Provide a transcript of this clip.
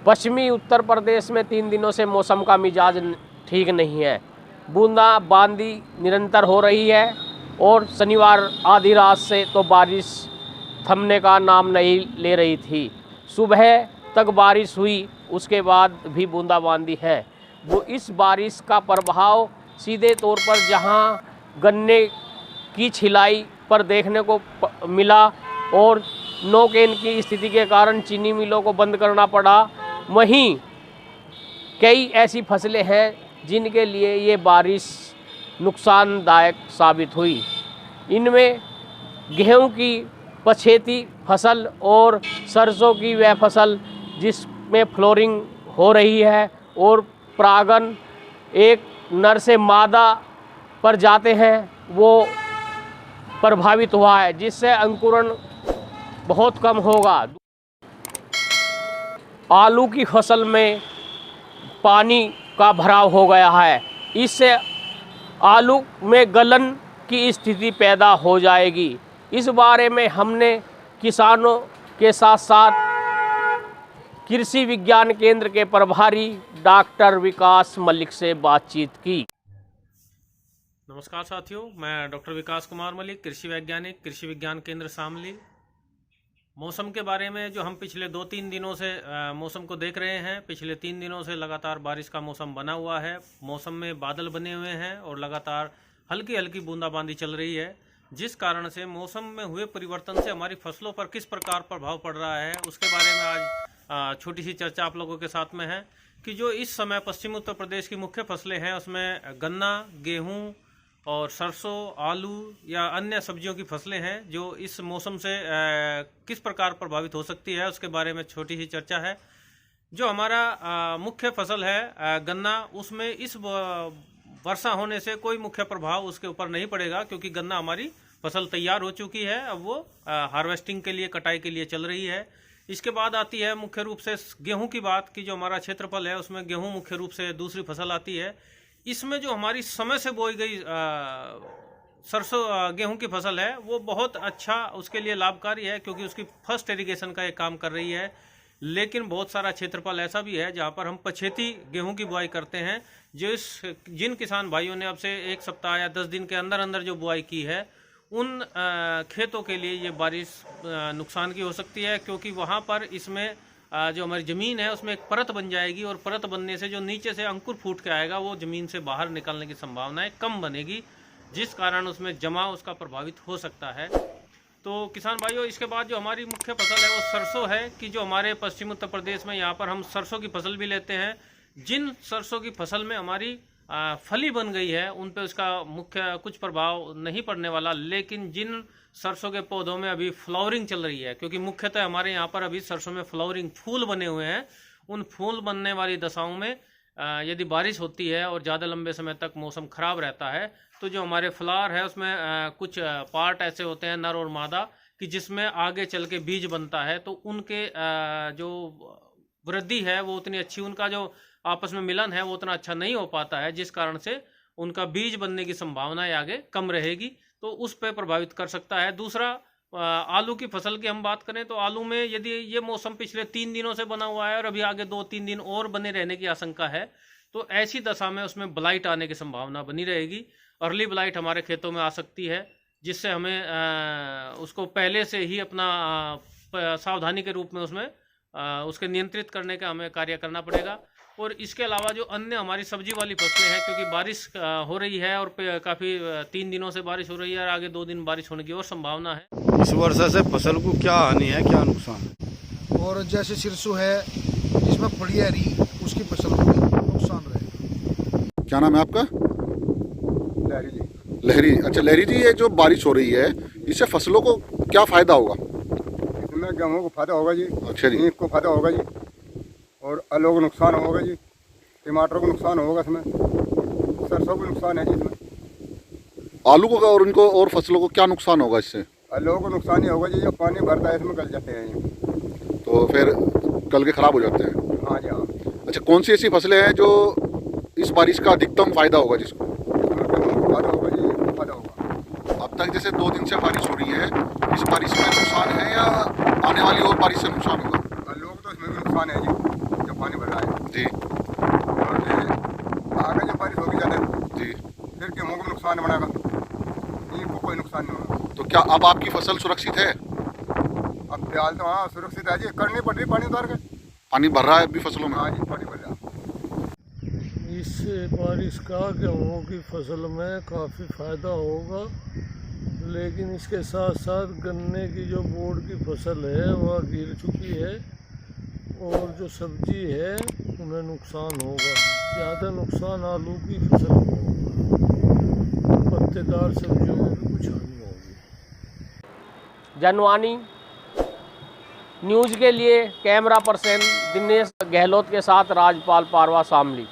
पश्चिमी उत्तर प्रदेश में 3 दिनों से मौसम का मिजाज ठीक नहीं है। बूंदाबांदी निरंतर हो रही है और शनिवार आधी रात से तो बारिश थमने का नाम नहीं ले रही थी। सुबह तक बारिश हुई, उसके बाद भी बूंदाबांदी है। वो इस बारिश का प्रभाव सीधे तौर पर जहां गन्ने की छिलाई पर देखने को मिला और नोकेन की स्थिति के कारण चीनी मिलों को बंद करना पड़ा, वहीं कई ऐसी फसलें हैं जिनके लिए ये बारिश नुकसानदायक साबित हुई। इनमें गेहूं की पछेती फसल और सरसों की वह फसल जिसमें फ्लोरिंग हो रही है और परागन एक नर से मादा पर जाते हैं, वो प्रभावित हुआ है, जिससे अंकुरण बहुत कम होगा। आलू की फसल में पानी का भराव हो गया है, इससे आलू में गलन की स्थिति पैदा हो जाएगी। इस बारे में हमने किसानों के साथ साथ कृषि विज्ञान केंद्र के प्रभारी डॉक्टर विकास मलिक से बातचीत की। नमस्कार साथियों, मैं डॉक्टर विकास कुमार मलिक, कृषि वैज्ञानिक, कृषि विज्ञान केंद्र शामली। मौसम के बारे में जो हम पिछले 2-3 दिनों से मौसम को देख रहे हैं, पिछले 3 दिनों से लगातार बारिश का मौसम बना हुआ है। मौसम में बादल बने हुए हैं और लगातार हल्की हल्की बूंदाबांदी चल रही है, जिस कारण से मौसम में हुए परिवर्तन से हमारी फसलों पर किस प्रकार प्रभाव पड़ रहा है, उसके बारे में आज छोटी सी चर्चा आप लोगों के साथ में है कि जो इस समय पश्चिमी उत्तर प्रदेश की मुख्य फसलें हैं उसमें गन्ना, गेहूँ और सरसों, आलू या अन्य सब्जियों की फसलें हैं जो इस मौसम से किस प्रकार प्रभावित हो सकती है, उसके बारे में छोटी सी चर्चा है। जो हमारा मुख्य फसल है गन्ना, उसमें इस वर्षा होने से कोई मुख्य प्रभाव उसके ऊपर नहीं पड़ेगा, क्योंकि गन्ना हमारी फसल तैयार हो चुकी है। अब वो हार्वेस्टिंग के लिए, कटाई के लिए चल रही है। इसके बाद आती है मुख्य रूप से गेहूं की बात, की जो हमारा क्षेत्रफल है उसमें गेहूं मुख्य रूप से दूसरी फसल आती है। इसमें जो हमारी समय से बोई गई सरसों गेहूं की फसल है वो बहुत अच्छा उसके लिए लाभकारी है, क्योंकि उसकी फर्स्ट इरिगेशन का एक काम कर रही है। लेकिन बहुत सारा क्षेत्रफल ऐसा भी है जहां पर हम पछेती गेहूं की बुआई करते हैं, जिन किसान भाइयों ने अब से 1 सप्ताह या 10 दिन के अंदर अंदर जो बुआई की है, उन खेतों के लिए ये बारिश नुकसान की हो सकती है, क्योंकि वहां पर इसमें जो हमारी ज़मीन है उसमें एक परत बन जाएगी और परत बनने से जो नीचे से अंकुर फूट के आएगा वो ज़मीन से बाहर निकलने की संभावनाएं कम बनेगी, जिस कारण उसमें जमाव उसका प्रभावित हो सकता है। तो किसान भाइयों, इसके बाद जो हमारी मुख्य फसल है वो सरसों है, कि जो हमारे पश्चिम उत्तर प्रदेश में यहाँ पर हम सरसों की फसल भी लेते हैं। जिन सरसों की फसल में हमारी फली बन गई है उन पे उसका मुख्य कुछ प्रभाव नहीं पड़ने वाला, लेकिन जिन सरसों के पौधों में अभी फ्लावरिंग चल रही है, क्योंकि मुख्यतः हमारे यहाँ पर अभी सरसों में फ्लावरिंग फूल बने हुए हैं, उन फूल बनने वाली दशाओं में यदि बारिश होती है और ज़्यादा लंबे समय तक मौसम खराब रहता है, तो जो हमारे फ्लावर है उसमें कुछ पार्ट ऐसे होते हैं नर और मादा, कि जिसमें आगे चल के बीज बनता है, तो उनके जो वृद्धि है वो उतनी अच्छी, उनका जो आपस में मिलन है वो उतना अच्छा नहीं हो पाता है, जिस कारण से उनका बीज बनने की संभावनाएं आगे कम रहेगी, तो उस पर प्रभावित कर सकता है। दूसरा, आलू की फसल की हम बात करें तो आलू में यदि ये मौसम पिछले 3 दिनों से बना हुआ है और अभी आगे 2-3 दिन और बने रहने की आशंका है, तो ऐसी दशा में उसमें ब्लाइट आने की संभावना बनी रहेगी। अर्ली ब्लाइट हमारे खेतों में आ सकती है, जिससे हमें उसको पहले से ही अपना सावधानी के रूप में उसमें उसके नियंत्रित करने का हमें कार्य करना पड़ेगा। और इसके अलावा जो अन्य हमारी सब्जी वाली फसलें हैं, क्योंकि बारिश हो रही है और काफ़ी 3 दिनों से बारिश हो रही है और आगे 2 दिन बारिश होने की और संभावना है। इस वर्षा से फसल को क्या हानि है, क्या नुकसान है? और जैसे सिरसों है जिसमें फड़ियारी, उसकी फसल को नुकसान रहेगा। क्या नाम है आपका? लहरी जी। लहरी, अच्छा लहरी जी, ये जो बारिश हो रही है इससे फसलों को क्या फायदा होगा? इसमें गेहूँ को फायदा होगा जी। अच्छा जी। ईख को फायदा होगा जी, और आलू को नुकसान होगा जी, टमाटर को नुकसान होगा, इसमें सरसों को नुकसान है जी। इसमें आलू को और उनको और फसलों को क्या नुकसान होगा इससे? आलू को नुकसान ही होगा जी, जब पानी भरता है इसमें गल जाते हैं। तो फिर गल के खराब हो जाते हैं। हाँ जी हाँ। अच्छा, कौन सी ऐसी फसलें हैं जो इस बारिश का अधिकतम फायदा होगा जिसको? फायदा होगा जी, फायदा होगा। अब तक जैसे 2 दिन से बारिश हो रही है, इस बारिश में नुकसान है या आने वाली और बारिश से नुकसान होगा? लोग तो इसमें भी नुकसान है जी, जो पानी भर रहा है जी और ये आगे जब बारिश होगी ज़्यादा जी। फिर गेहूँ को नुकसान बनेगा, इनको कोई नुकसान नहीं होगा। तो क्या अब आपकी फसल सुरक्षित है? अब फिलहाल तो हाँ सुरक्षित है जी, करनी पड़ रही पानी उतार के। पानी भर रहा है अभी फसलों में? हाँ जी पानी भर रहा है। इस बारिश का गेहूँ की फसल में काफ़ी फ़ायदा होगा, लेकिन इसके साथ साथ गन्ने की जो बोर्ड की फसल है वह गिर चुकी है और जो सब्जी है उन्हें नुकसान होगा। ज़्यादा नुकसान आलू की फसल को होगा, पत्तेदार सब्जियों में भी कुछ हानि होगी। जनवाणी न्यूज़ के लिए कैमरा पर्सन दिनेश गहलोत के साथ राजपाल पारवा शामली।